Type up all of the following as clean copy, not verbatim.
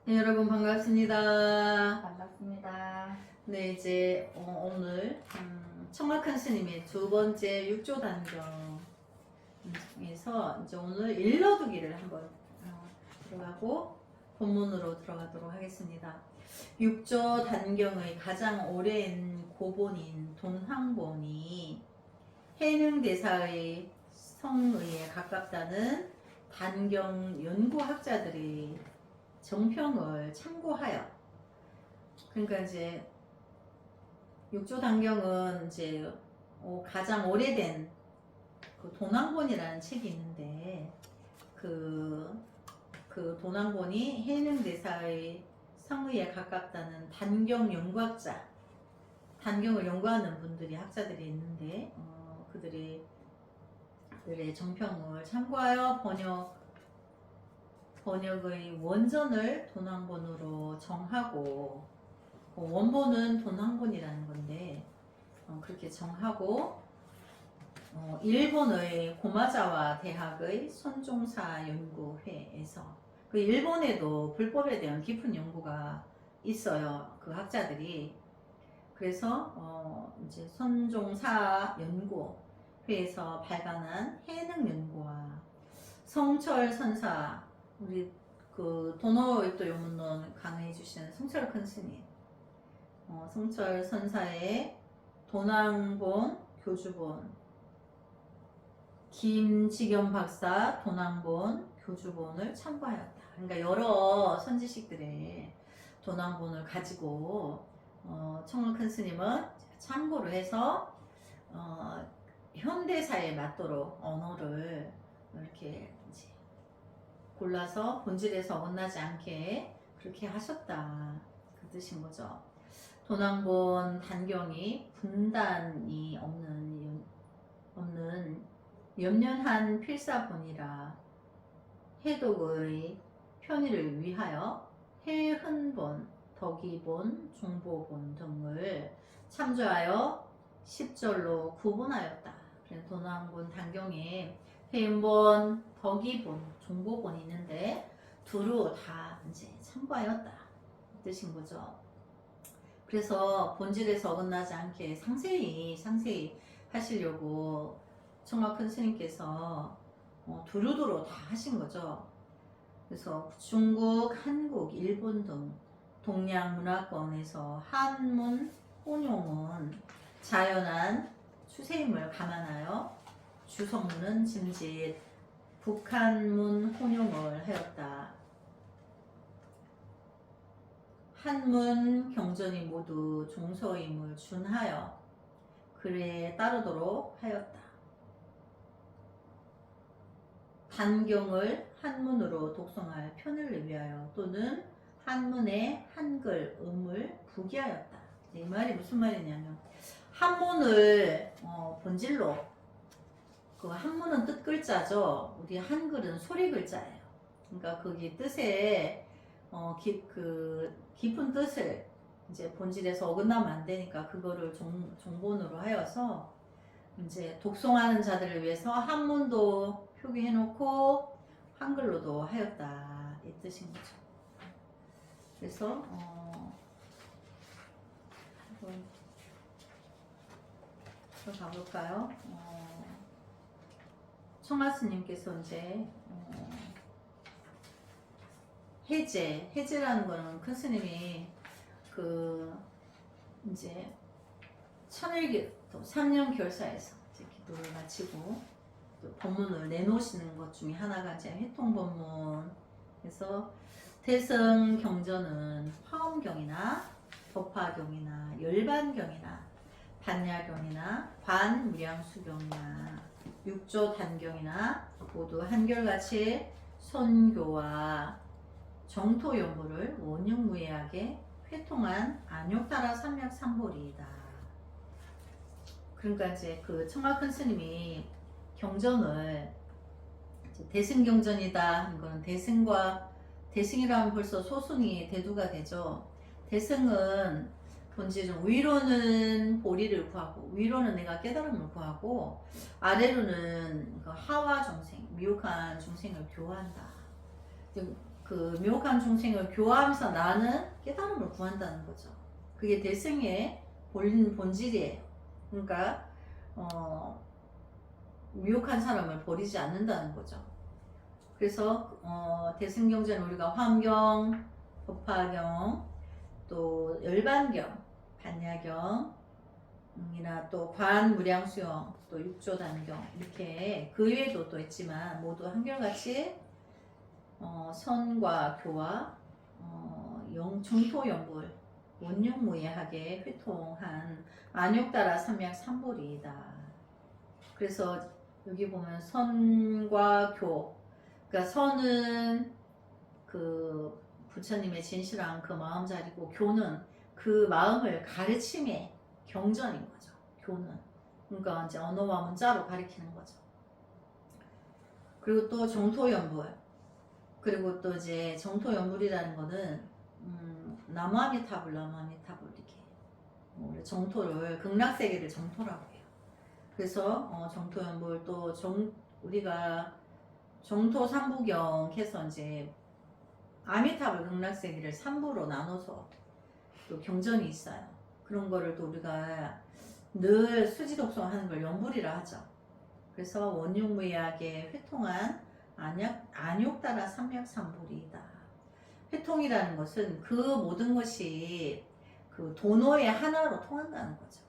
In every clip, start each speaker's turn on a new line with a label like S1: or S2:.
S1: 네, 여러분 반갑습니다.
S2: 반갑습니다.
S1: 네, 이제 오늘 청락한 스님의 두 번째 육조 단경에서 이제 오늘 일러두기를 한번 들어가고 본문으로 들어가도록 하겠습니다. 육조 단경의 가장 오랜 고본인 돈황본이 해능대사의 성의에 가깝다는 단경 연구학자들이 정평을 참고하여, 그러니까 이제 육조 단경은 이제 가장 오래된 그 돈황본이라는 책이 있는데 그 돈황본이 해능대사의 성의에 가깝다는 단경 연구학자, 단경을 연구하는 분들이 학자들이 있는데 그들의 정평을 참고하여 번역의 원전을 돈황본으로 정하고, 원본은 돈황본이라는 건데 그렇게 정하고, 일본의 고마자와 대학의 손종사 연구회에서, 그 일본에도 불법에 대한 깊은 연구가 있어요, 그 학자들이. 그래서 이제 손종사 연구회에서 발간한 해능 연구와 성철 선사, 우리 그 도노의 또 요문론 강의해 주시는 성철 큰 스님, 성철 선사의 돈황본 교주본, 김지겸 박사 돈황본 교주본을 참고하였다. 그러니까 여러 선지식들의 돈황본을 가지고 청록 큰 스님은 참고를 해서 현대사에 맞도록 언어를 이렇게 골라서 본질에서 어긋나지 않게 그렇게 하셨다, 그 뜻인 거죠. 돈황본 단경이 분단이 없는 연연한 필사본이라 해독의 편의를 위하여 해흔본, 덕이본, 중보본 등을 참조하여 10절로 구분하였다. 그래서 돈황본 단경에 해흔본, 덕이본, 중보본이 있는데 두루 다 이제 참고하였다, 이 뜻인 거죠. 그래서 본질에서 어긋나지 않게 상세히 하시려고 청락 큰 스님께서 두루두루 다 하신 거죠. 그래서 중국, 한국, 일본 등 동양 문화권에서 한문 혼용은 자연한 추세임을 감안하여 주성문은 짐짓 북한문 혼용을 하였다. 한문 경전이 모두 종서임을 준하여 글에 따르도록 하였다. 단경을 한문으로 독송할 편을 위하여 또는 한문에 한글 음을 부기하였다. 이 말이 무슨 말이냐면, 한문을 본질로, 그 한문은 뜻 글자죠. 우리 한글은 소리 글자예요. 그러니까 거기 뜻에 깊은 뜻을 이제 본질에서 어긋나면 안 되니까 그거를 종본으로 하여서 이제 독송하는 자들을 위해서 한문도 표기해 놓고 한글로도 하였다, 이 뜻인 거죠. 그래서 한번 가볼까요? 청하스님께서 이제 해제라는 거는 큰 스님이 이제 천일기 또 3년 결사에서 이제 기도를 마치고 또 법문을 내놓으시는 것 중에 하나가 이제 회통법문. 그래서 대승 경전은 화엄경이나 법화경이나 열반경이나 반야경이나 관무량수경이나 육조 단경이나 모두 한결같이 선교와 정토 연부를 원흉무예하게 회통한 안욕따라 삼맥삼보리이다. 그러니까 이제 그 청락 큰 스님이 경전을 대승경전이다 하는 거는, 대승이라면 벌써 소승이 대두가 되죠. 대승은 본질은 위로는 보리를 구하고, 위로는 내가 깨달음을 구하고, 아래로는 그 하와 중생, 미혹한 중생을 교화한다. 그 묘한 중생을 교화하면서 나는 깨달음을 구한다는 거죠. 그게 대승의 본질이에요. 그러니까 미혹한 사람을 버리지 않는다는 거죠. 그래서 대승경전은 우리가 환경, 법화경, 또 열반경, 반야경이나 또 관무량수경, 또 육조단경 이렇게 그 외에도 또 있지만 모두 한결같이 선과 교와 정토연불 원육무예하게 회통한 안욕따라 삼약삼보리이다. 그래서 여기 보면 선과 교, 그러니까 선은 그 부처님의 진실한 그 마음자리고 교는 그 마음을 가르침의 경전인 거죠. 교는 그러니까 이제 언어와 문자로 가리키는 거죠. 그리고 또 정토연불, 그리고 또 이제 정토연불이라는 거는 나무아미타불 이렇게 정토를 극락세계를 정토라고 해요. 그래서 정토연불 또 우리가 정토 삼부경 해서 이제 아미타불 극락세계를 3부로 나눠서 또 경전이 있어요. 그런 거를 또 우리가 늘 수지독송하는 걸 연불이라 하죠. 그래서 원육무예하게 회통한 안욕따라 삼약삼불이다. 회통이라는 것은 그 모든 것이 그 도노의 하나로 통한다는 거죠.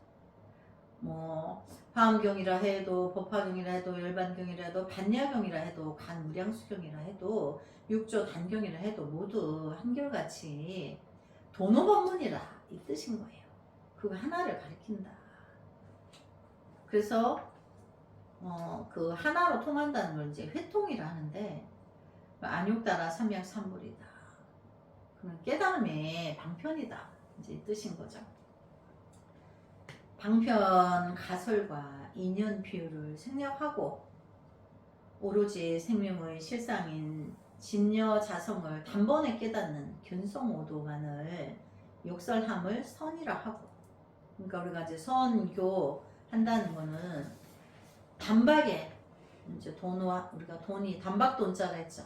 S1: 뭐 화엄경이라 해도 법화경이라 해도 열반경이라 해도 반야경이라 해도 간무량수경이라 해도 육조 단경이라 해도 모두 한결같이 도노법문이라 이 뜻인 거예요. 그거 하나를 가리킨다. 그래서 그 하나로 통한다는 걸 이제 회통이라 하는데 안욕따라 삼약삼불이다. 그러면 깨달음의 방편이다. 이제 이 뜻인 거죠. 방편 가설과 인연 비유를 생략하고 오로지 생명의 실상인 진여 자성을 단번에 깨닫는 견성오도만을 욕설함을 선이라 하고, 그러니까 우리가 이제 선교 한다는 거는 단박에 이제 우리가 돈이 단박돈자라 했죠.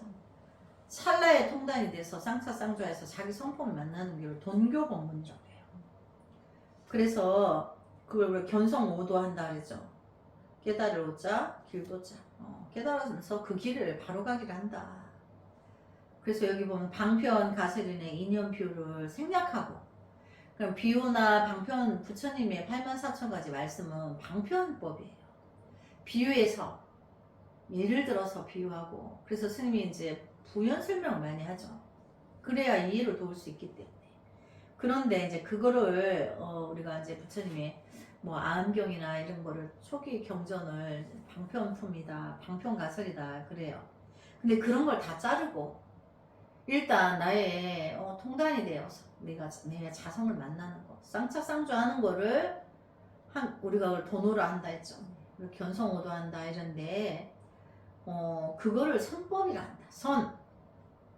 S1: 찰나에 통단이 돼서 쌍차쌍좌에서 자기 성품을 만나는 게 돈교 법문적이에요. 그래서 그걸 우리가 견성오도 한다 그랬죠. 깨달을 오자 길도자, 깨달아서 그 길을 바로 가기를 한다. 그래서 여기 보면 방편 가설인의 인연 비유를 생략하고, 그럼 비유나 방편 부처님의 84,000가지 말씀은 방편법이에요. 비유에서 예를 들어서 비유하고, 그래서 스님이 이제 부연 설명을 많이 하죠. 그래야 이해를 도울 수 있기 때문에. 그런데 이제 그거를 우리가 이제 부처님의 뭐 아음경이나 이런 거를 초기 경전을 방편품이다, 방편가설이다 그래요. 근데 그런 걸 다 자르고 일단 나의 통단이 되어서 내가 자성을 만나는 거, 쌍차쌍조하는 거를 우리가 그걸 도노라 한다 했죠. 견성오도 한다 이런데 그거를 선법이라 한다. 선.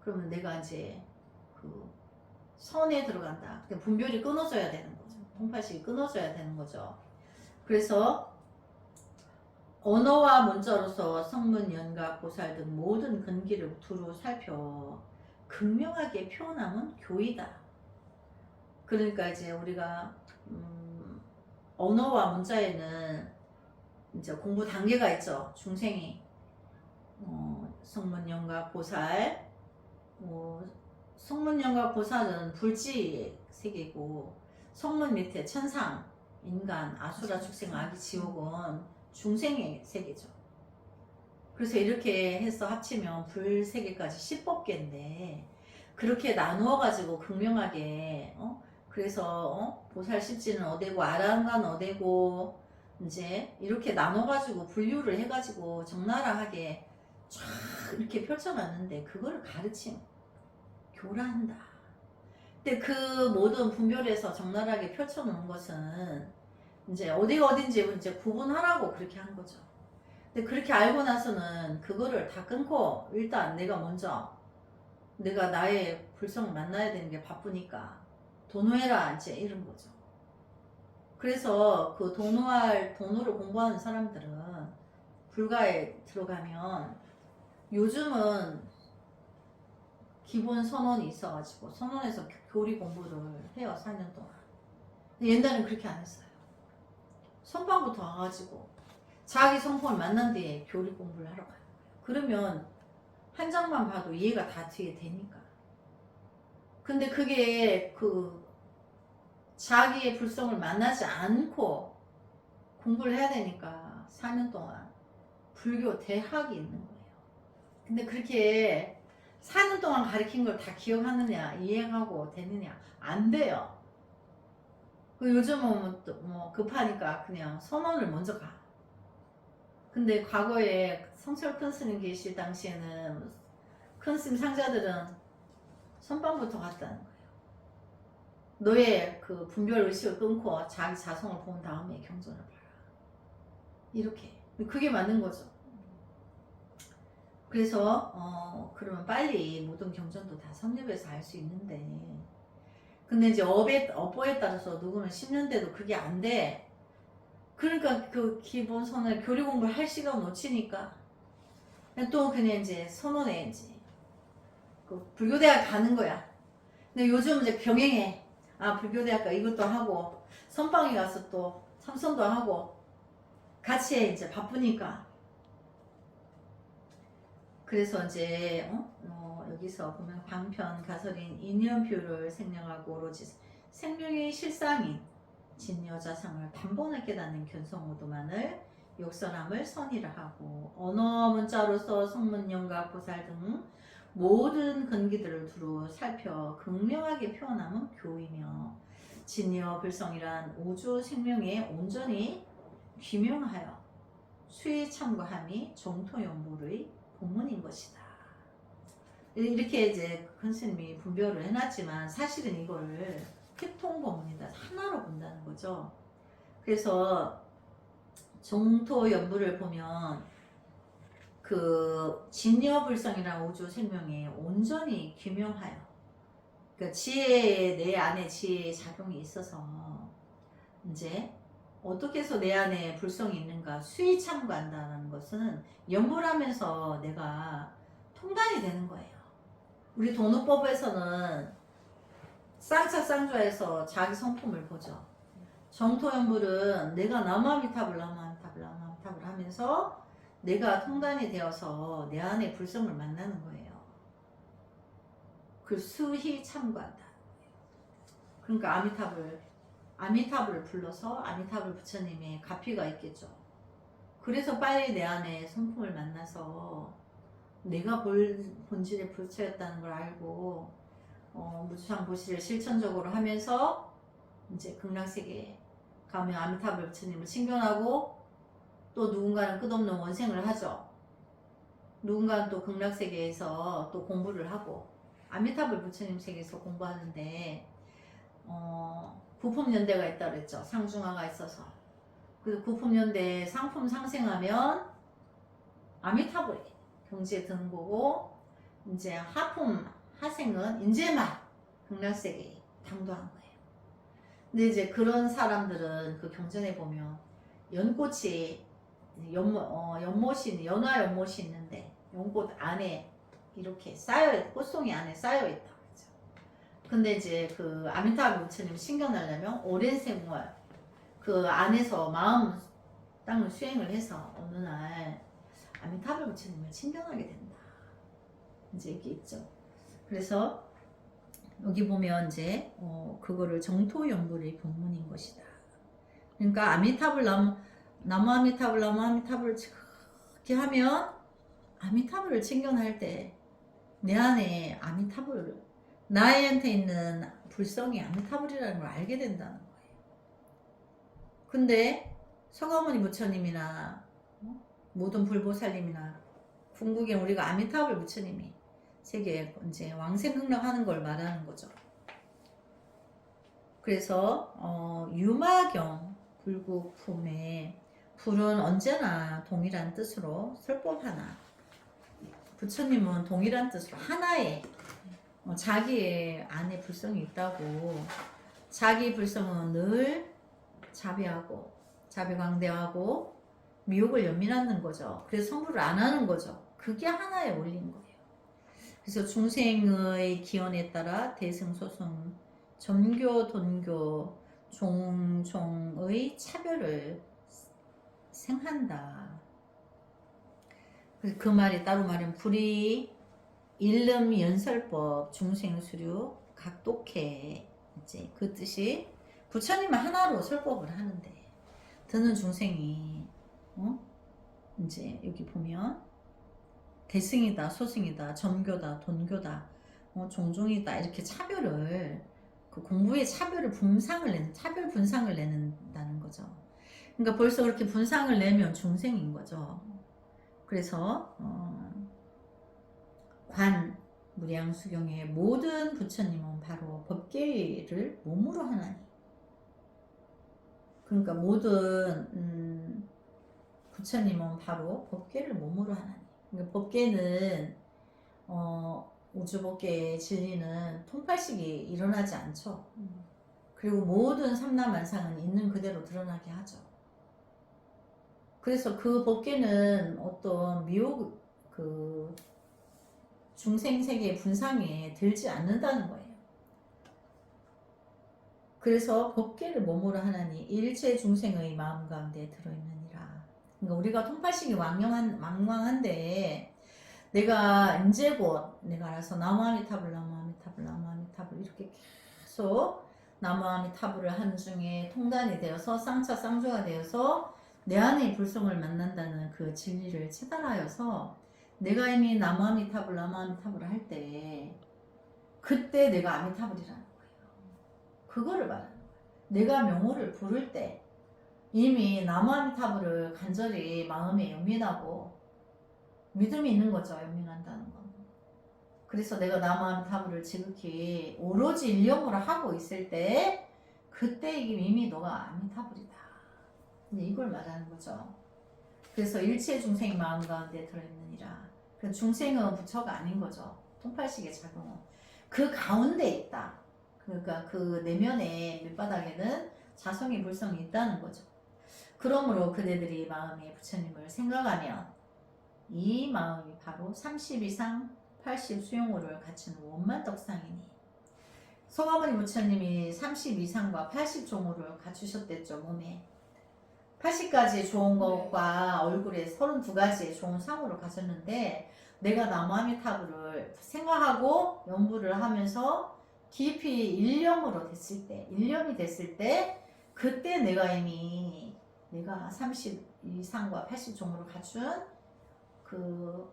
S1: 그러면 내가 이제 그 선에 들어간다. 분별이 끊어져야 되는 거죠. 통팔식이 끊어져야 되는 거죠. 그래서 언어와 문자로서 성문, 연각, 보살 등 모든 근기를 두루 살펴 극명하게 표현함은 교이다. 그러니까 이제 우리가 언어와 문자에는 이제 공부 단계가 있죠. 중생이 성문, 연각, 보살. 성문, 연각, 보살은 불지 세계고, 성문 밑에 천상, 인간, 아수라, 축생, 아기, 지옥은 중생의 세계죠. 그래서 이렇게 해서 합치면 불세계까지 10법계인데 그렇게 나누어 가지고 극명하게 그래서 보살 십지는 어디고 아랑간 어디고 이제 이렇게 나눠 가지고 분류를 해 가지고 적나라하게 쫙 이렇게 펼쳐놨는데 그거를 가르침 교라한다. 근데 그 모든 분별에서 적나라하게 펼쳐놓은 것은 이제 어딘지 이제 구분하라고 그렇게 한 거죠. 근데 그렇게 알고 나서는 그거를 다 끊고 일단 내가 먼저 내가 나의 불성을 만나야 되는 게 바쁘니까 도노해라 이제 이런 거죠. 그래서 그 도노를 공부하는 사람들은 불가에 들어가면 요즘은 기본 선언이 있어가지고 선언에서 교리 공부를 해요. 4년 동안. 옛날엔 그렇게 안 했어요. 선방부터 와가지고 자기 성품을 만난 뒤에 교리 공부를 하러 가요. 그러면 한 장만 봐도 이해가 다 뒤에 되니까. 근데 그게 그 자기의 불성을 만나지 않고 공부를 해야 되니까 4년 동안 불교 대학이 있는 거예요. 근데 그렇게 4년 동안 가르친 걸 다 기억하느냐, 이해하고 되느냐, 안 돼요. 요즘은 뭐 급하니까 그냥 선언을 먼저 가. 근데 과거에 성철 큰 스님 계실 당시에는 큰 스님 상자들은 선방부터 갔다는 거예요. 너의 그 분별 의식을 끊고 자기 자성을 본 다음에 경전을 봐라. 이렇게. 그게 맞는 거죠. 그래서 그러면 빨리 모든 경전도 다 섭렵해서 알 수 있는데, 근데 이제 업보에 따라서 누구는 10년대도 그게 안 돼. 그러니까 그 기본 선을 교리 공부를 할 시간 놓치니까 또 그냥 이제 선언해야지. 그 불교대학 가는 거야. 근데 요즘 이제 병행해. 아, 불교대학 가 이것도 하고 선방에 가서 또 참선도 하고 같이 해. 이제 바쁘니까. 그래서 이제 여기서 보면 방편 가설인 인연표를 생략하고 오로지 생명의 실상인 진여자상을 단번에 깨닫는 견성오도만을 욕설함을 선의를 하고 언어 문자로서 성문영과 보살 등 모든 근기들을 두루 살펴 극명하게 표현함은 교이며 진여 불성이란 우주 생명에 온전히 귀명하여 수의 참고함이 정토연불의 본문인 것이다. 이렇게 이제 큰 스님이 분별을 해놨지만 사실은 이거를 회통본문이다. 하나로 본다는 거죠. 그래서 정토연불을 보면 그 진여불성이라는 우주 생명에 온전히 규명하여 그러니까 지혜 내 안에 지혜의 작용이 있어서 이제 어떻게 해서 내 안에 불성이 있는가 수의 참고한다는 것은 연불하면서 내가 통달이 되는 거예요. 우리 도노법에서는 쌍차쌍좌에서 자기 성품을 보죠. 정토연불은 내가 나무아미타불 하면서 내가 통단이 되어서 내 안에 불성을 만나는 거예요. 그 수희 참고한다. 그러니까 아미타불을 불러서 아미타불 부처님의 가피가 있겠죠. 그래서 빨리 내 안에 성품을 만나서 내가 본질의 부처였다는 걸 알고 무주상보시를 실천적으로 하면서 이제 극락세계에 가면 아미타불 부처님을 신경하고 또 누군가는 끝없는 원생을 하죠. 누군가는 또 극락세계에서 또 공부를 하고 아미타불 부처님 세계에서 공부하는데 부품연대가 있다 그랬죠. 상중하가 있어서. 그래서 부품연대 상품 상생하면 아미타불이 경지에 드는 거고 이제 하생은 이제만 극락세계에 당도한 거예요. 근데 이제 그런 사람들은 그 경전에 보면 연꽃이 연못이 연화 연못이 있는데 연꽃 안에 이렇게 꽃송이 안에 쌓여 있다 그러죠. 근데 이제 그 아미타불 부처님 신경 내려면 오랜 생활 그 안에서 마음 땅을 수행을 해서 어느 날 아미타불 부처님을 친경하게 된다. 이제 이게 있죠. 그래서 여기 보면 이제 그거를 정토연불의 본문인 것이다. 그러니까 아미타불 나무 아미타불 이렇게 하면 아미타불을 친경할 때 내 안에 아미타불 나한테 있는 불성이 아미타불이라는 걸 알게 된다는 거예요. 근데 서가모니 부처님이나 모든 불보살님이나 궁극에 우리가 아미타불 부처님이 세계에 이제 왕생극락하는 걸 말하는 거죠. 그래서 유마경 불국품에 불은 언제나 동일한 뜻으로 설법하나 부처님은 동일한 뜻으로 하나의 자기의 안에 불성이 있다고 자기 불성은 늘 자비광대하고 미혹을 연민하는 거죠. 그래서 성불을 안 하는 거죠. 그게 하나의 원리인 거예요. 그래서 중생의 기원에 따라 대승소승, 전교, 돈교, 종종의 차별을 생한다. 그 말이 따로 말하면 불이 일름 연설법 중생수류 각독해 이제 그 뜻이 부처님은 하나로 설법을 하는데 드는 중생이 이제 여기 보면 대승이다, 소승이다, 전교다, 돈교다, 종종이다 이렇게 차별을 그 공부의 차별을 차별 분상을 내는다는 거죠. 그러니까 벌써 그렇게 분상을 내면 중생인 거죠. 그래서 관 무량수경의 모든 부처님은 바로 법계를 몸으로 하나니. 그러니까 모든 부처님은 바로 법계를 몸으로 하나니. 그러니까 법계는 우주법계의 진리는 통팔식이 일어나지 않죠. 그리고 모든 삼라만상은 있는 그대로 드러나게 하죠. 그래서 그 법계는 어떤 미혹 그 중생세계의 분상에 들지 않는다는 거예요. 그래서 법계를 몸으로 하나니 일체 중생의 마음 가운데 들어있느니라. 그러니까 우리가 통팔식이 왕왕한데 내가 이제 곧 내가 알아서 나무아미타불 나무아미타불 나무아미타불 이렇게 계속 나무아미타불을 하는 중에 통단이 되어서 쌍차 쌍조가 되어서 내 안의 불성을 만난다는 그 진리를 체달하여서 내가 이미 나무아미타불 나무아미타불을 할 때 그때 내가 아미타불이라는 거예요. 그거를 말하는 거예요. 내가 명호를 부를 때 이미 나무아미타불을 간절히 마음에 연민하고 믿음이 있는 거죠. 연민한다는 건. 그래서 내가 나무아미타불을 지극히 오로지 일념으로 하고 있을 때 그때 이미 너가 아미타불이다. 이걸 말하는 거죠. 그래서 일체 중생 마음 가운데 들어있느니라. 그 중생은 부처가 아닌 거죠. 통팔식의 작용은 그 가운데 있다. 그러니까 그 내면의 밑바닥에는 자성의 불성이 있다는 거죠. 그러므로 그대들이 마음에 부처님을 생각하면 이 마음이 바로 30 이상 80 수용호를 갖추는 원만덕상이니 소가모니 부처님이 30 이상과 80 종호를 갖추셨댔죠. 몸에 80가지 좋은 것과 얼굴에 32가지의 좋은 상호를 가졌는데 내가 나무아미타불을 생각하고 연부를 하면서 깊이 일념으로 됐을 때 일념이 됐을 때 그때 내가 이미 내가 30 이상과 80 종호를 갖춘 그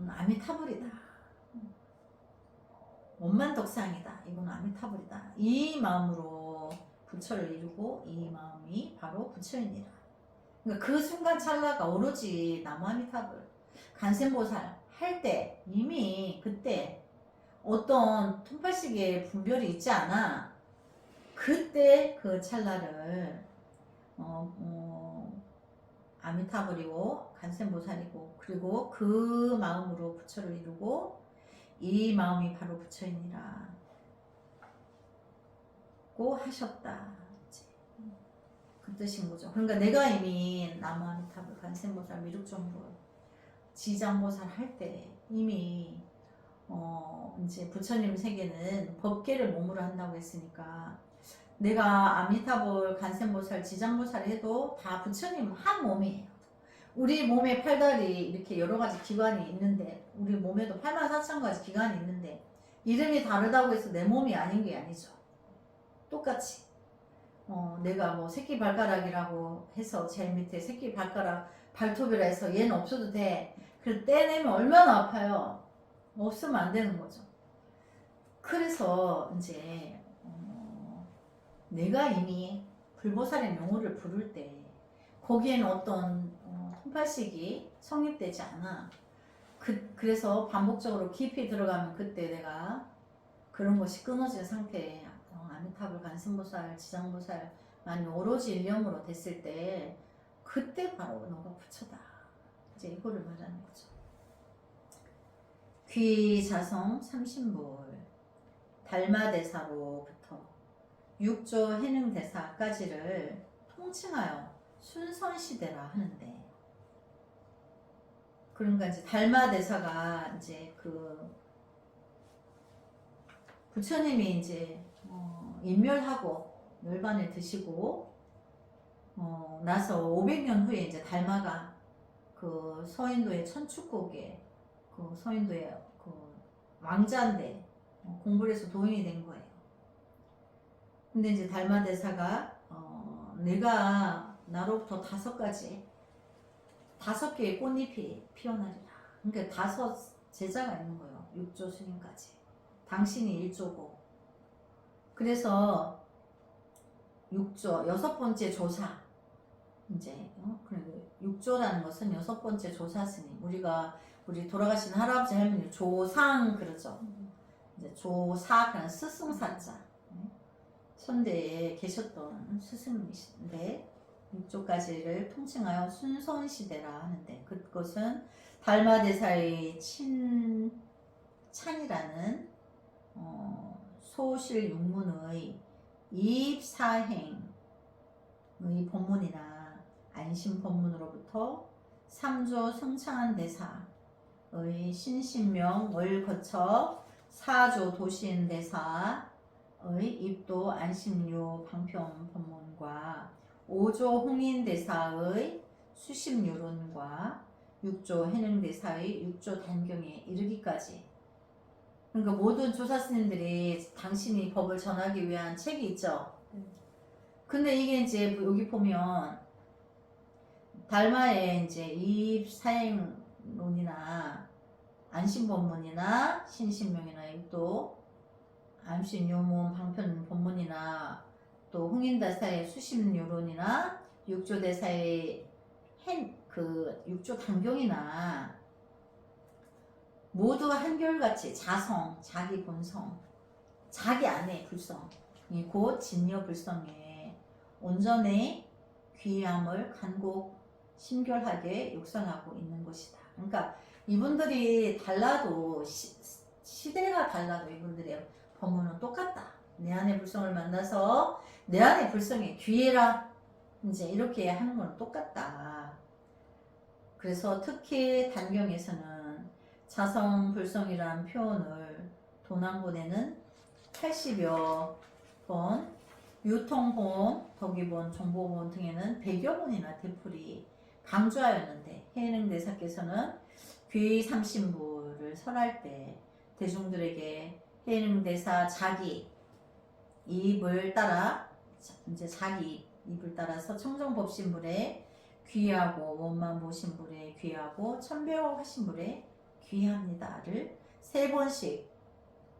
S1: 아미타불이다. 원만덕상이다. 이건 아미타불이다. 이 마음으로 부처를 이루고 이 마음이 바로 부처이니라. 그러니까 그 순간 찰나가 오로지 나무아미타불 간센보살 할 때 이미 그때 어떤 통팔식의 분별이 있지 않아. 그때 그 찰나를 아미타불이고 간센보살이고 그리고 그 마음으로 부처를 이루고 이 마음이 바로 부처이니라 고 하셨다. 그 뜻인 거죠. 그러니까 내가 이미 나무아미타불 간센보살 미륵정불 지장보살 할 때 이미 이제 부처님 세계는 법계를 몸으로 한다고 했으니까 내가 아미타불 간센보살 지장보살 해도 다 부처님 한 몸이에요. 우리 몸에 팔다리 이렇게 여러 가지 기관이 있는데 우리 몸에도 84,000가지 기관이 있는데 이름이 다르다고 해서 내 몸이 아닌 게 아니죠. 똑같이 내가 뭐 새끼발가락이라고 해서 제일 밑에 새끼발가락 발톱이라 해서 얘는 없어도 돼. 그래서 떼내면 얼마나 아파요. 없으면 안 되는 거죠. 그래서 이제 내가 이미 불보살의 명호를 부를 때 거기에는 어떤 통팔식이 성립되지 않아. 그래서 반복적으로 깊이 들어가면 그때 내가 그런 것이 끊어진 상태에 아미타불 간센보살 지장보살 아니면 오로지 일념으로 됐을 때 그때 바로 너가 부처다. 이제 이거를 말하는 거죠. 귀자성 30물 달마대사로부터 육조 해능대사까지를 통칭하여 순선시대라 하는데 그러니까 이제 달마대사가 이제 그 부처님이 이제 인멸하고 멸반을 드시고 나서 500년 후에 이제 달마가 그 서인도의 천축국에 그 서인도의 그 왕자인데 공부를 해서 도인이 된 거예요. 근데 이제 달마대사가 내가 나로부터 5개의 꽃잎이 피어나리라. 그러니까 5 제자가 있는 거예요. 6조 스님까지. 당신이 1조고. 그래서 6조, 6번째 조사. 이제, 그리고 6조라는 것은 6번째 조사 스님. 우리 돌아가신 할아버지 할머니 조상 그러죠. 이제 조사가 스승사자. 선대에 계셨던 스승이신데 6조까지를 통칭하여 순손시대라 하는데 그것은 달마대사의 찬이라는 소실육문의 이입사행의 법문이나 안심법문으로부터 3조 승창한 대사의 신신명을 거쳐 4조 도신 대사의 입도 안심유 방편 법문과 5조 홍인대사의 수심유론과 6조 해능대사의 6조 단경에 이르기까지. 그러니까 모든 조사스님들이 당신이 법을 전하기 위한 책이 있죠. 근데 이게 이제 여기 보면 달마의 이제 이입사행론이나 안심법문이나 신신명이나 또 안심유문 방편 법문이나 또 홍인대사의 수심유론이나 6조 대사의 그 6조 단경이나 모두 한결같이 자성, 자기 본성, 자기 안의 불성이 곧 진여불성에 온전히 귀함을 간곡 심결하게 육성하고 있는 것이다. 그러니까 이분들이 달라도 시대가 달라도 이분들의 법문은 똑같다. 내 안의 불성을 만나서 내 안의 불성에 귀해라. 이제 이렇게 하는 건 똑같다. 그래서 특히 단경에서는 자성 불성이라는 표현을 도난본에는 80여 번, 유통본, 덕의본, 정보본 등에는 100여 번이나 되풀이 강조하였는데 해능대사께서는 귀 삼신부를 설할 때 대중들에게 해능대사 자기 입을 따라 이제 자기 입을 따라서 청정법신불에 귀하고 원만보신불에 귀하고 천배호하신불에 귀합니다를 3번씩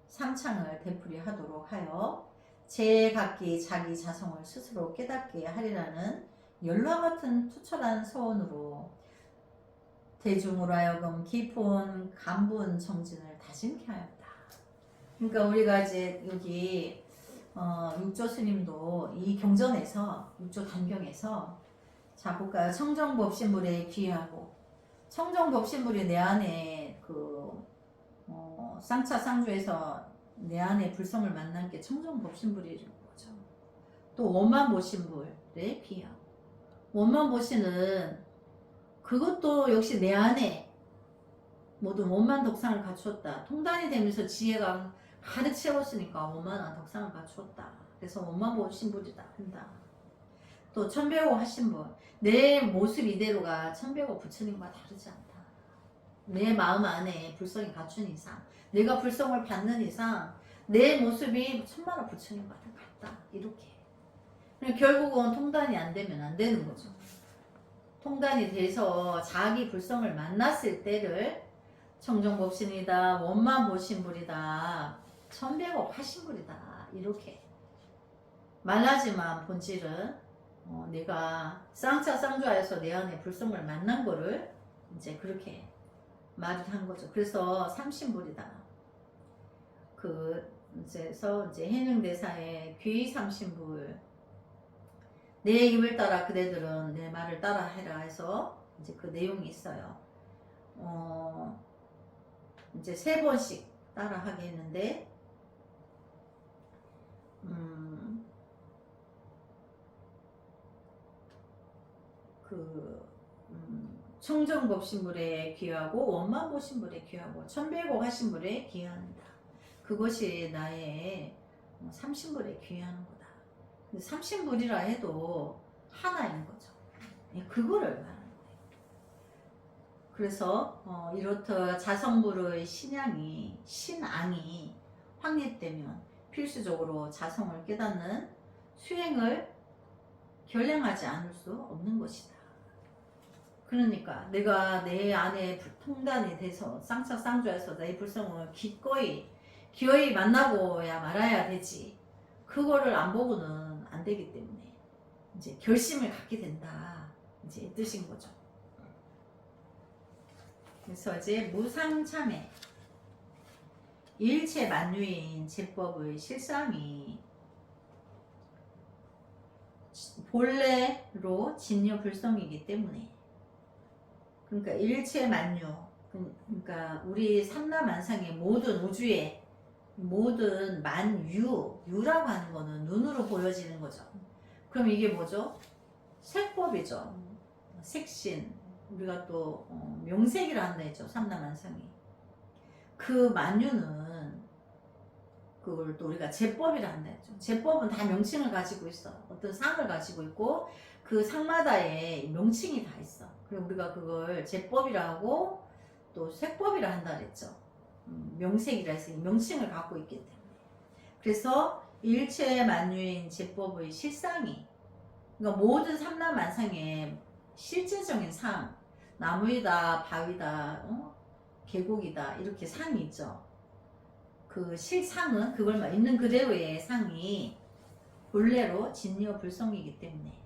S1: 삼창을 되풀이 하도록 하여 제각기 자기 자성을 스스로 깨닫게 하리라는 열과 같은 투철한 서원으로 대중으로 하여금 깊은 간분 정진을 다짐케 하였다. 그러니까 우리가 이제 여기 6조 스님도 이 경전에서 6조 단경에서 자 볼까요? 청정법신불에 귀하고 청정법신불이 내 안에 쌍차 쌍주에서 내 안에 불성을 만난 게 청정법신불이라는 거죠. 또 원만보신불에 귀하고 원만보신은 그것도 역시 내 안에 모든 원만 덕상을 갖추었다. 통단이 되면서 지혜가 가득 채웠으니까 원만한 덕상을 갖추었다. 그래서 원만보신불이다 한다. 또 천배호 하신분, 내 모습 이대로가 천배호 부처님과 다르지 않다. 내 마음 안에 불성이 갖춘 이상, 내가 불성을 받는 이상 내 모습이 천만화 부처님과 같다. 이렇게. 결국은 통단이 안 되면 안 되는 거죠. 통단이 돼서 자기 불성을 만났을 때를 청정법신이다, 원만보신불이다, 천배호 하신불이다. 이렇게 말하지만 본질은 내가 쌍차 쌍좌에서 내 안에 불성을 만난 거를 이제 그렇게 말을 한 거죠. 그래서 삼신불이다. 그래서 이제 해능대사의 귀 삼신불, 내 입을 따라 그대들은 내 말을 따라 해라 해서 이제 그 내용이 있어요. 이제 3번씩 따라 하게 했는데, 청정법신불에 귀하고 원만보신불에 귀하고 천배곡 하신불에 귀합니다. 그것이 나의 삼신불에 귀하는 거다. 근데 삼신불이라 해도 하나인 거죠. 그거를 말하는 거예요. 그래서 이렇듯 자성불의 신앙이 신앙이 확립되면 필수적으로 자성을 깨닫는 수행을 결량하지 않을 수 없는 것이다. 그러니까 내가 내 안에 통단이 돼서 쌍착쌍조해서 내 불성을 기꺼이 만나고야 말아야 되지. 그거를 안 보고는 안 되기 때문에 이제 결심을 갖게 된다. 이제 뜻인 거죠. 그래서 이제 무상참회 일체 만유인 제법의 실상이 본래로 진여불성이기 때문에 그러니까 일체 만유 그러니까 우리 삼라만상의 모든 우주의 모든 유라고 하는 거는 눈으로 보여지는 거죠. 그럼 이게 뭐죠? 색법이죠. 색신 우리가 또 명색이라 한다 했죠. 삼라만상이 그 만유는 그걸 또 우리가 제법이라 한다 했죠. 제법은 다 명칭을 가지고 있어. 어떤 상을 가지고 있고 그 상마다의 명칭이 다 있어. 그리고 우리가 그걸 제법이라 하고 또 색법이라 한다 그랬죠. 명색이라 해서 이 명칭을 갖고 있기 때문에. 그래서 일체 만유인 제법의 실상이 그러니까 모든 삼라만상의 실제적인 상 나무이다 바위다 계곡이다 이렇게 상이 있죠. 그 실상은 그걸 있는 그대로의 상이 본래로 진여불성이기 때문에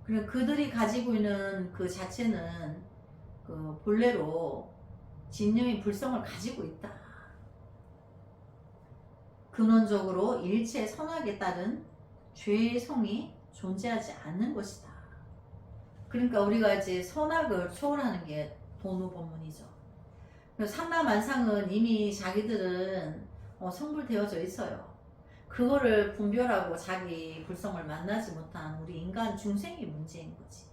S1: 그리고 그들이 가지고 있는 그 자체는 그 본래로 진여의 불성을 가지고 있다. 근원적으로 일체 선악에 따른 죄의 성이 존재하지 않는 것이다. 그러니까 우리가 이제 선악을 초월하는 게 도노법문이죠. 삼라만상은 이미 자기들은 성불되어져 있어요. 그거를 분별하고 자기 불성을 만나지 못한 우리 인간 중생이 문제인 거지.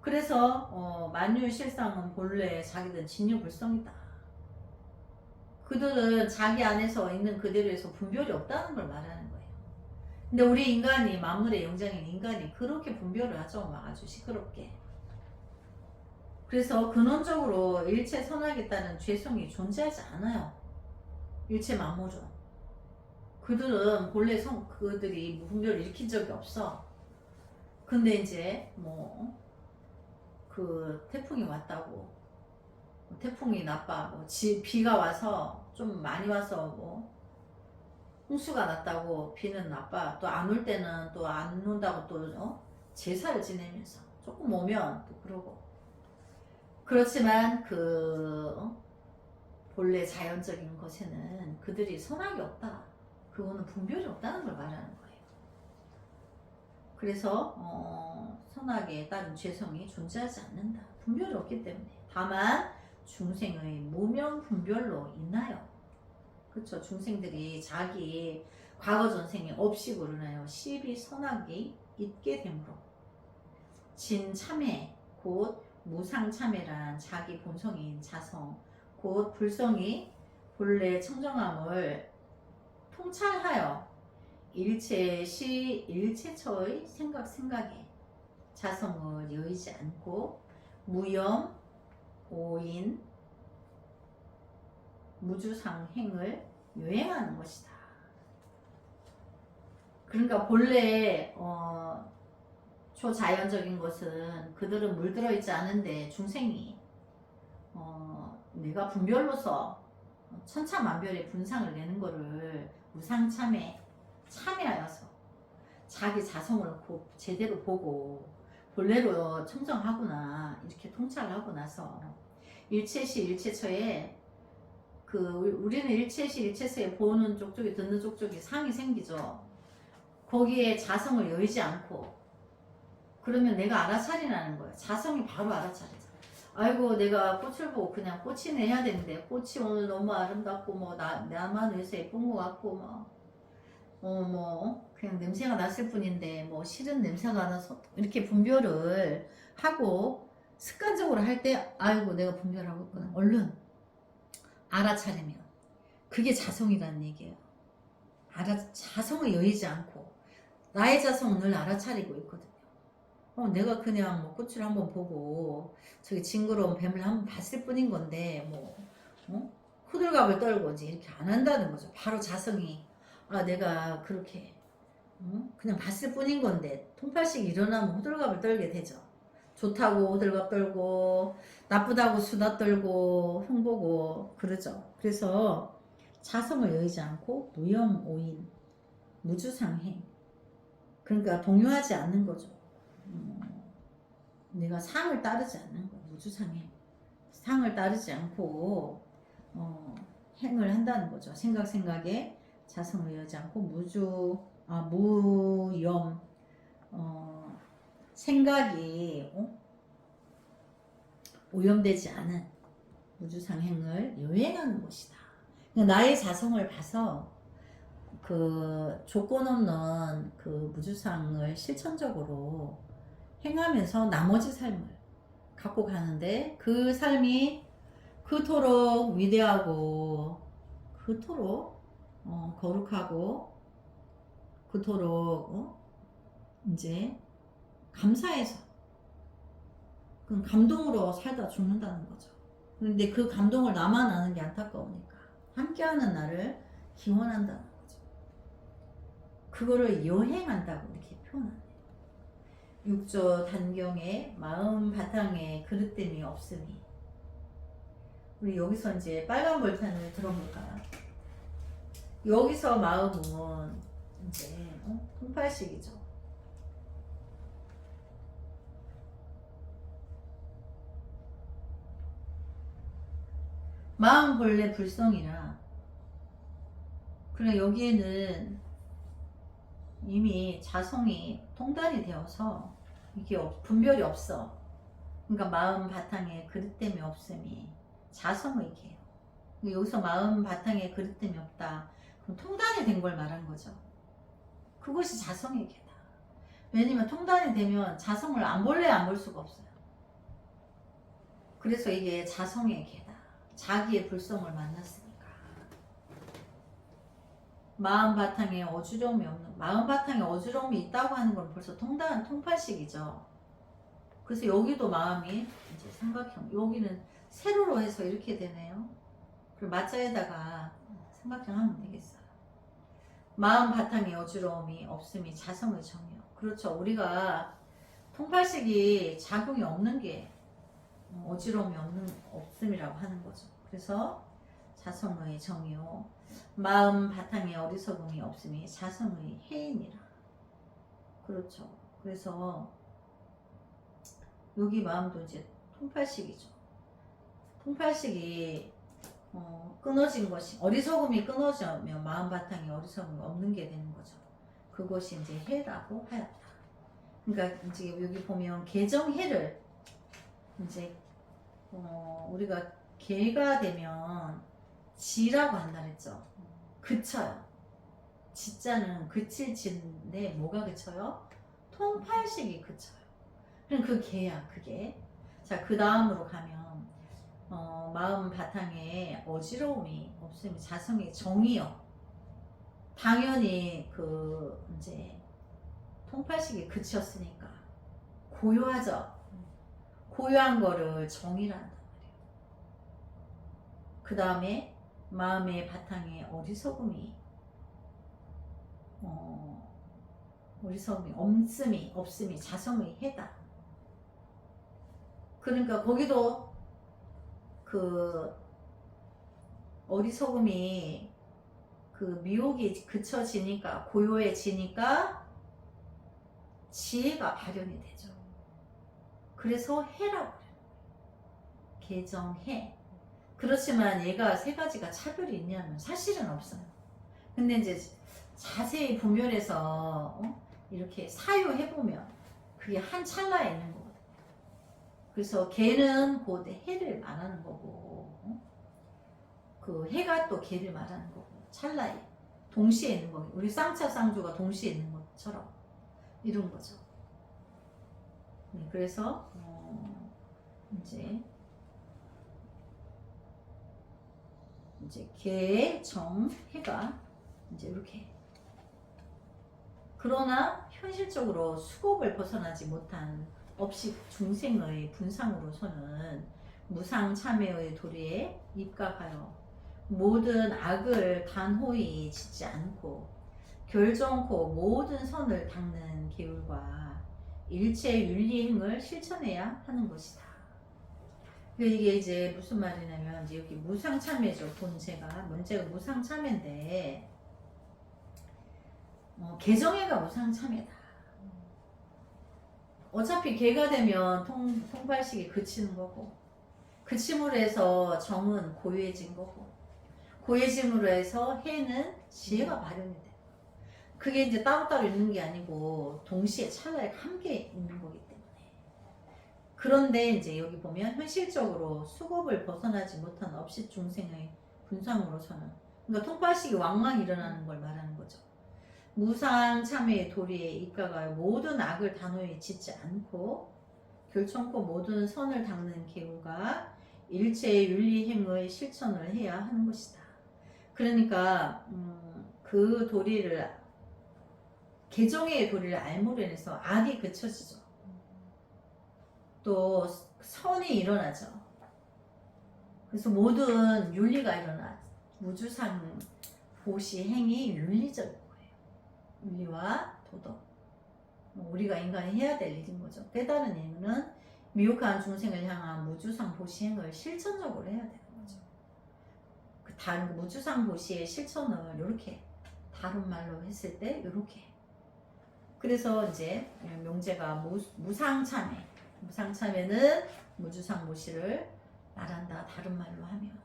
S1: 그래서 만유실상은 본래 자기들은 진유불성이다. 그들은 자기 안에서 있는 그대로에서 분별이 없다는 걸 말하는 거예요. 근데 우리 인간이 만물의 영장인 인간이 그렇게 분별을 하죠. 막 아주 시끄럽게. 그래서 근원적으로 일체 선악에 따른 죄성이 존재하지 않아요. 일체 만물은. 그들은 본래 그들이 분별을 일으킨 적이 없어. 근데 이제 그 태풍이 왔다고 태풍이 나빠 비가 와서 좀 많이 와서 홍수가 났다고 비는 나빠 또 안 올 때는 또 안 온다고 또 제사를 지내면서 조금 오면 또 그러고 그렇지만 본래 자연적인 것에는 그들이 선악이 없다. 그거는 분별이 없다는 걸 말하는 거예요. 그래서 선악에 따른 죄성이 존재하지 않는다. 분별이 없기 때문에. 다만 중생의 무명 분별로 인하여 그렇죠. 중생들이 자기 과거 전생에 없이 그러나요. 시비 선악이 있게 되므로 진참회 곧 무상참회란 자기 본성인 자성 곧 불성이 본래 청정함을 통찰하여 일체시 일체처의 생각에 자성을 여의지 않고 무염 오인 무주상행을 요행하는 것이다. 그러니까 본래 초자연적인 것은 그들은 물들어 있지 않은데 중생이 내가 분별로서 천차만별의 분상을 내는 거를 참회하여서 자기 자성을 제대로 보고 본래로 청정하구나 이렇게 통찰하고 나서 일체시 일체처에 우리는 일체시 일체처에 보는 쪽쪽이 듣는 쪽쪽이 상이 생기죠. 거기에 자성을 여의지 않고 그러면 내가 알아차리라는 거예요. 자성이 바로 알아차리죠. 아이고 내가 꽃을 보고 그냥 꽃이네 해야 되는데 꽃이 오늘 너무 아름답고 나만 위해서 예쁜 것 같고 그냥 냄새가 났을 뿐인데 싫은 냄새가 나서 이렇게 분별을 하고 습관적으로 할 때 아이고 내가 분별하고 있구나. 얼른 알아차리면 그게 자성이라는 얘기예요. 자성을 여의지 않고 나의 자성을 늘 알아차리고 있거든요. 내가 그냥 뭐 꽃을 한번 보고 저기 징그러운 뱀을 한번 봤을 뿐인 건데 뭐 호들갑을 떨고 이제 이렇게 안 한다는 거죠. 바로 자성이 내가 그렇게 그냥 봤을 뿐인 건데 통팔식이 일어나면 호들갑을 떨게 되죠. 좋다고 호들갑 떨고 나쁘다고 수다 떨고 흉보고 그러죠. 그래서 자성을 여의지 않고 무염오인 무주상행, 그러니까 동요하지 않는 거죠. 내가 상을 따르지 않는 거예요. 무주상행, 상을 따르지 않고 행을 한다는 거죠. 생각에 자성을 여의지 않고 무염, 생각이 오염되지 않은 무주상행을 여행하는 것이다. 나의 자성을 봐서 그 조건 없는 그 무주상을 실천적으로 행하면서 나머지 삶을 갖고 가는데 그 삶이 그토록 위대하고 그토록 거룩하고 그토록 이제 감사해서 그 감동으로 살다 죽는다는 거죠. 그런데 그 감동을 나만 아는 게 안타까우니까 함께하는 나를 기원한다는 거죠. 그거를 여행한다고 이렇게 표현하네요. 육조 단경에 마음 바탕에 그릇됨이 없으니. 우리 여기서 이제 빨간 볼탄을 들어볼까요? 여기서 마음은 이제 통팔식이죠. 마음 본래 불성이라. 그래 여기에는 이미 자성이 통달이 되어서 이게 분별이 없어. 그러니까 마음 바탕에 그릇됨이 없음이 자성의 개요. 여기서 마음 바탕에 그릇됨이 없다. 그럼 통달이 된 걸 말한 거죠. 그것이 자성의 개다. 왜냐면 통달이 되면 자성을 안 볼래 안 볼 수가 없어요. 그래서 이게 자성의 개다. 자기의 불성을 만났으니까. 마음 바탕에 어지러움이 없는, 마음 바탕에 어지러움이 있다고 하는 건 벌써 통팔식이죠. 그래서 여기도 마음이 이제 삼각형, 여기는 세로로 해서 이렇게 되네요. 그리고 맞자에다가 삼각형 하면 되겠어요. 마음 바탕에 어지러움이 없음이 자성의 정이요. 그렇죠. 우리가 통팔식이 작용이 없는 게 어지러움이 없음이라고 하는 거죠. 그래서 자성의 정이요. 마음 바탕에 어리석음이 없음이 자성의 해인이라. 그렇죠. 그래서 여기 마음도 이제 통팔식이죠. 통팔식이 끊어진 것이, 어리석음이 끊어지면 마음 바탕에 어리석음이 없는 게 되는 거죠. 그것이 이제 해라고 하였다. 그러니까 이제 여기 보면 개정해를 이제 우리가 개가 되면 지라고 한다 그랬죠. 그쳐요. 지자는 그칠 지인데 뭐가 그쳐요? 통팔식이 그쳐요. 그럼 그 개야, 그게. 자, 그 다음으로 가면 마음 바탕에 어지러움이 없으면 자성의 정이요. 당연히 그 이제 통팔식이 그쳤으니까 고요하죠. 고요한 거를 정이란단 말이에요. 그 다음에 마음의 바탕에 어리석음이 없음이 자성의 해다. 그러니까 거기도 그 어리석음이 그 미혹이 그쳐지니까 고요해지니까 지혜가 발현이 되죠. 그래서 해라고 그래요. 개정해. 그렇지만 얘가 세 가지가 차별이 있냐면 사실은 없어요. 근데 이제 자세히 분별해서 이렇게 사유해보면 그게 한 찰나에 있는 거거든요. 그래서 개는 곧 해를 말하는 거고 그 해가 또 개를 말하는 거고 찰나에 동시에 있는 거예요. 우리 쌍차 쌍주가 동시에 있는 것처럼 이런 거죠. 네, 그래서 이제 개, 정, 해가 이제 이렇게. 그러나 현실적으로 수곡을 벗어나지 못한 업식 중생의 분상으로서는 무상참회의 도리에 입각하여 모든 악을 단호히 짓지 않고 결정코 모든 선을 닦는 계율과 일체 윤리행을 실천해야 하는 것이다. 이게 이제 무슨 말이냐면 이제 여기 무상참회죠. 본체가 문제가 무상참회인데 개정해가 무상참회다. 어차피 개가 되면 통발식이 그치는 거고 그침으로 해서 정은 고유해진 거고 고유해짐으로 해서 해는 지혜가 발현이 돼. 그게 이제 따로따로 있는 게 아니고 동시에 찰나에 함께 있는 거기 때문에. 그런데 이제 여기 보면 현실적으로 수급을 벗어나지 못한 업식 중생의 분상으로서는 그러니까 통발식이 왕왕 일어나는 걸 말하는 거죠. 무상 참회의 도리에 입각하여 모든 악을 단호히 짓지 않고 결정코 모든 선을 닦는 계율과 일체의 윤리행의 실천을 해야 하는 것이다. 그러니까 그 도리를 개정의 도리를 알므로 인해서 악이 그쳐지죠. 또 선이 일어나죠. 그래서 모든 윤리가 일어나. 무주상 보시 행이 윤리적인 거예요. 윤리와 도덕. 우리가 인간이 해야 될 일인 거죠. 깨달은 이유는 미혹한 중생을 향한 무주상 보시 행을 실천적으로 해야 되는 거죠. 그 다른 무주상 보시의 실천을 이렇게 다른 말로 했을 때 이렇게. 그래서 이제 명제가 무상참회. 무상참회는 무주상 보시를 말한다. 다른 말로 하면.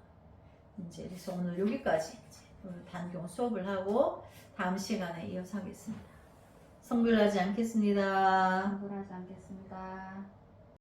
S1: 이제 그래서 오늘 여기까지 오늘 단경 수업을 하고 다음 시간에 이어서 하겠습니다. 성불하지 않겠습니다.
S2: 성불하지 않겠습니다.